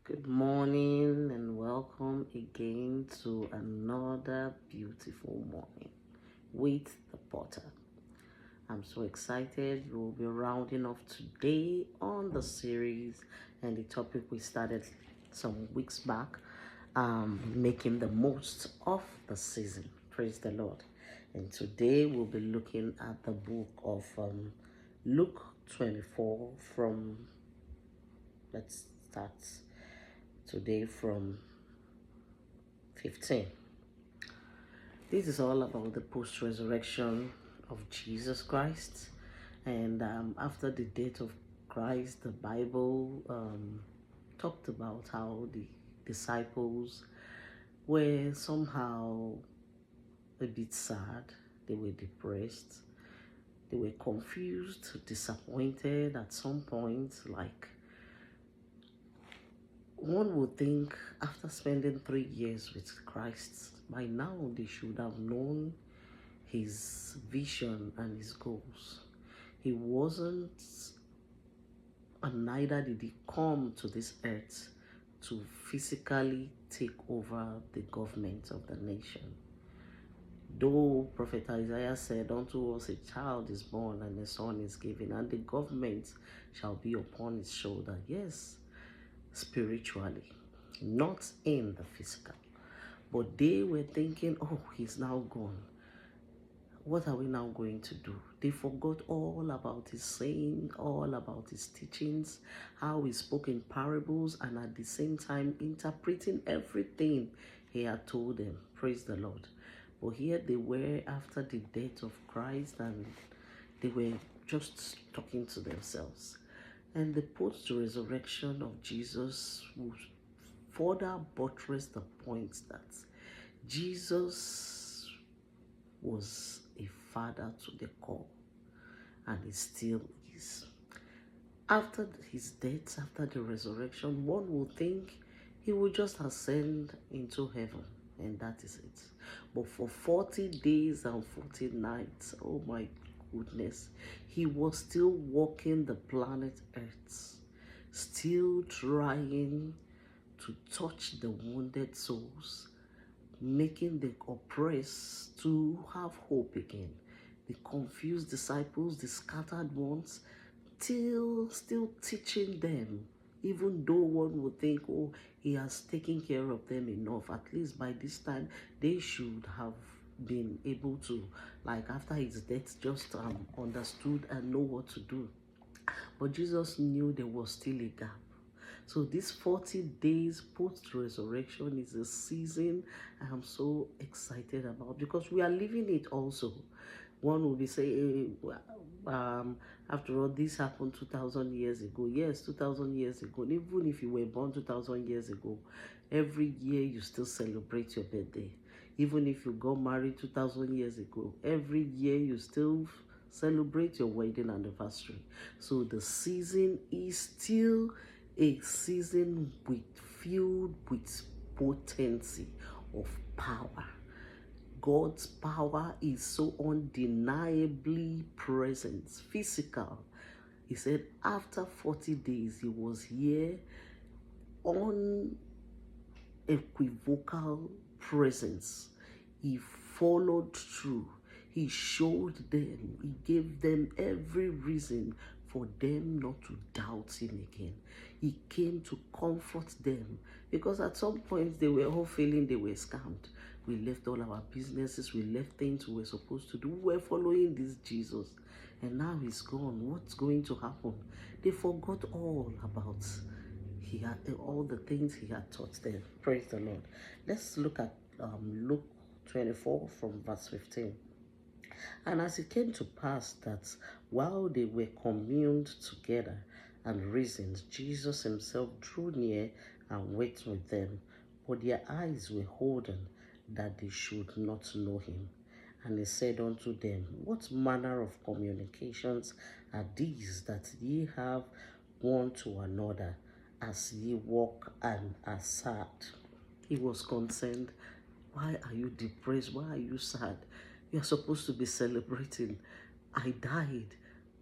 Good morning and welcome again to another beautiful morning with the Potter. I'm so excited. We'll be rounding off today on the series and the topic we started some weeks back, making the most of the season. Praise the Lord. And today we'll be looking at the book of Luke 24 from, let's start today from 15. This is all about the post-resurrection of Jesus Christ. And after the death of Christ, the Bible talked about how the disciples were somehow a bit sad. They were depressed. They were confused, disappointed at some point. Like, one would think after spending 3 years with Christ, by now they should have known his vision and his goals. He wasn't, and neither did he come to this earth to physically take over the government of the nation. Though Prophet Isaiah said, "Unto us a child is born and a son is given, and the government shall be upon his shoulder." Yes, spiritually, not in the physical. But they were thinking, oh, he's now gone. What are we now going to do? They forgot all about his saying, all about his teachings, how he spoke in parables, and at the same time interpreting everything he had told them. Praise the Lord. But here they were after the death of Christ, and they were just talking to themselves. And the post-resurrection of Jesus will further buttress the point that Jesus was a father to the core, and he still is. After his death, after the resurrection, one would think he would just ascend into heaven, and that is it. But for 40 days and 40 nights, oh my goodness, he was still walking the planet Earth, still trying to touch the wounded souls, making the oppressed to have hope again, the confused disciples, the scattered ones, still teaching them, even though one would think, oh, he has taken care of them enough. At least by this time, they should have been able to, like after his death, just understood and know what to do. But Jesus knew there was still a gap. So this 40 days post-resurrection is a season I am so excited about, because we are living it also. One will be saying, after all, this happened 2,000 years ago. Yes, 2,000 years ago. And even if you were born 2,000 years ago, every year you still celebrate your birthday. Even if you got married 2,000 years ago, every year you still celebrate your wedding anniversary. So the season is still a season filled with potency of power. God's power is so undeniably present, physical. He said after 40 days, he was here, unequivocal presence. He followed through. He showed them. He gave them every reason for them not to doubt him again. He came to comfort them, because at some point they were all feeling they were scammed. We left all our businesses, we left things we were supposed to do. We were following this Jesus, and now he's gone. What's going to happen? They forgot all about all the things he had taught them. Praise the Lord. Let's look at Luke 24 from verse 15. And as it came to pass that while they were communed together and reasoned, Jesus himself drew near and went with them, but their eyes were holden that they should not know him. And he said unto them, What manner of communications are these that ye have one to another, as ye walk and are sad? He was concerned. Why are you depressed? Why are you sad? You're supposed to be celebrating. I died.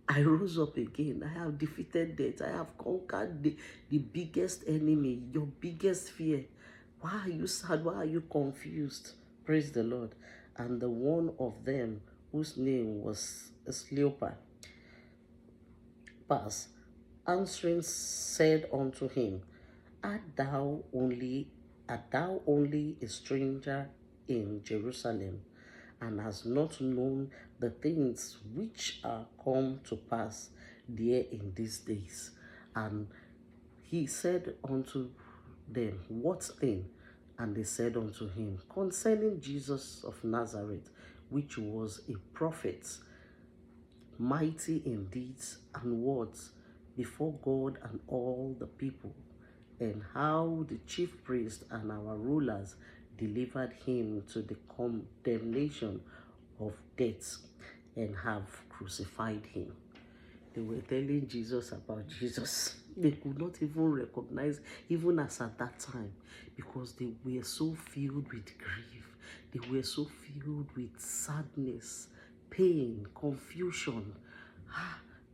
I rose up again. I have defeated death. I have conquered the biggest enemy, your biggest fear. Why are you sad? Why are you confused? Praise the Lord. And the one of them, whose name was Sleopa, pass, answering said unto him, Art thou only a stranger in Jerusalem, and hast not known the things which are come to pass there in these days? And he said unto them, What thing? And they said unto him, Concerning Jesus of Nazareth, which was a prophet, mighty in deeds and words before God and all the people, and how the chief priests and our rulers delivered him to the condemnation of death and have crucified him. They were telling Jesus about Jesus. They could not even recognize, even as at that time, because they were so filled with grief. They were so filled with sadness, pain, confusion,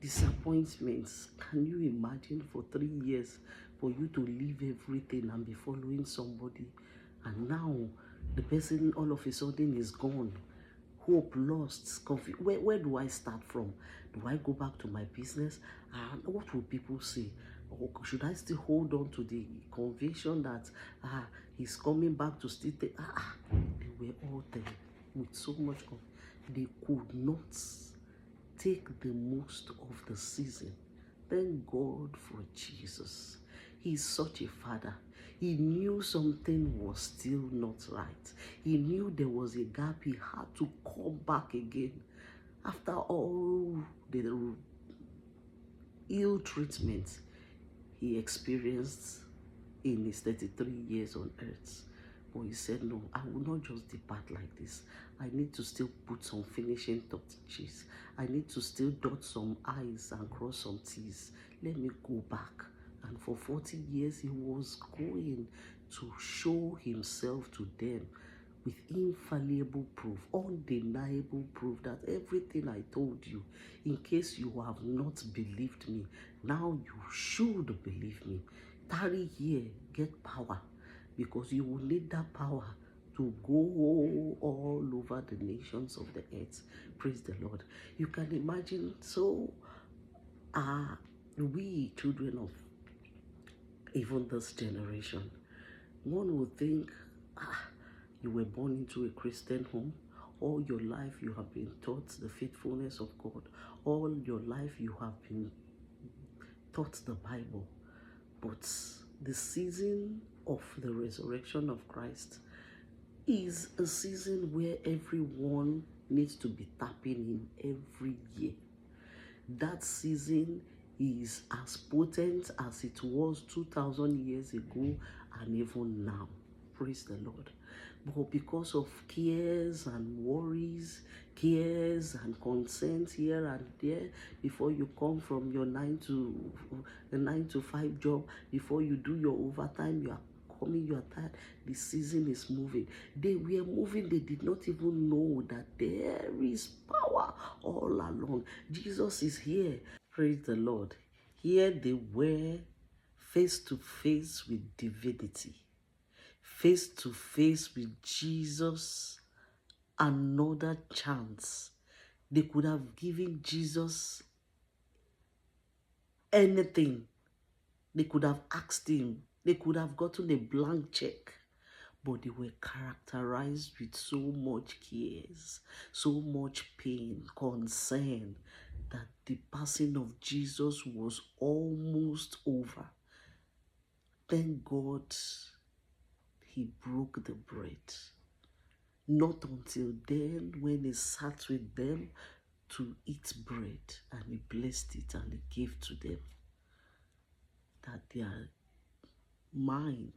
disappointments. Can you imagine for 3 years for you to leave everything and be following somebody, and now the person all of a sudden is gone? Hope lost, confused. Where do I start from? Do I go back to my business? And what will people say? Or should I still hold on to the conviction that he's coming back to still take? They were all there with so much of, they could not take the most of the season. Thank God for Jesus. He's such a father. He knew something was still not right. He knew there was a gap. He had to come back again. After all the ill treatment he experienced in his 33 years on earth. But he said, no, I will not just depart like this. I need to still put some finishing touches. I need to still dot some I's and cross some T's. Let me go back. And for 40 years, he was going to show himself to them with infallible proof, undeniable proof that everything I told you, in case you have not believed me, now you should believe me. Tarry here, get power, because you will need that power to go all over the nations of the earth. Praise the Lord. You can imagine, so we children of even this generation, one would think, you were born into a Christian home. All your life you have been taught the faithfulness of God. All your life you have been taught the Bible. But the season of the resurrection of Christ is a season where everyone needs to be tapping in every year. That season is as potent as it was 2,000 years ago and even now. Praise the Lord. But because of cares and worries, cares and concerns here and there, before you come from your 9 to 5 job, before you do your overtime, you are coming, you are tired, the season is moving. They were moving, they did not even know that there is power all along. Jesus is here. Praise the Lord. Here they were face to face with divinity, face to face with Jesus. Another chance. They could have given Jesus anything. They could have asked him. They could have gotten a blank check. But they were characterized with so much cares, so much pain, concern, that the passing of Jesus was almost over. Thank God he broke the bread. Not until then, when he sat with them to eat bread, and he blessed it and he gave to them, that their mind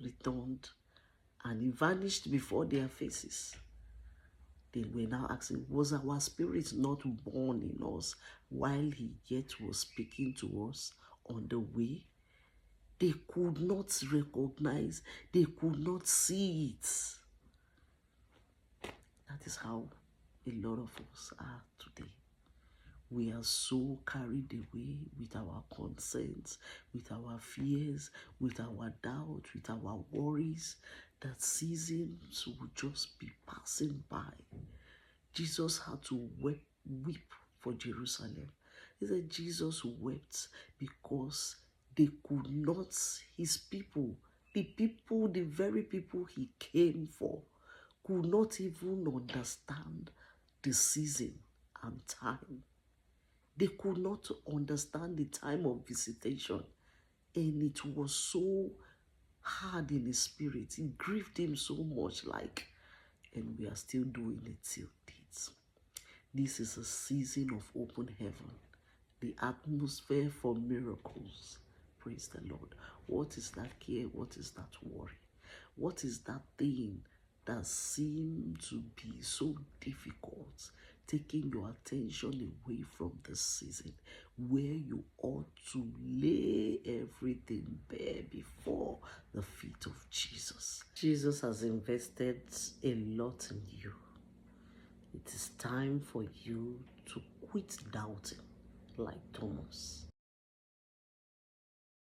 returned and he vanished before their faces. They were now asking, was our spirit not born in us while he yet was speaking to us on the way? They could not recognize, they could not see it. That is how a lot of us are today. We are so carried away with our concerns, with our fears, with our doubts, with our worries, that seasons will just be passing by. Jesus had to weep for Jerusalem. He said Jesus wept because they could not, his people, the very people he came for, could not even understand the season and time. They could not understand the time of visitation. And it was so hard in his spirit. It grieved him so much, and we are still doing it till date. This is a season of open heaven, the atmosphere for miracles. Praise the Lord. What is that care? What is that worry? What is that thing that seems to be so difficult, taking your attention away from the season where you ought to lay everything bare before the feet of Jesus? Jesus has invested a lot in you. It is time for you to quit doubting like Thomas.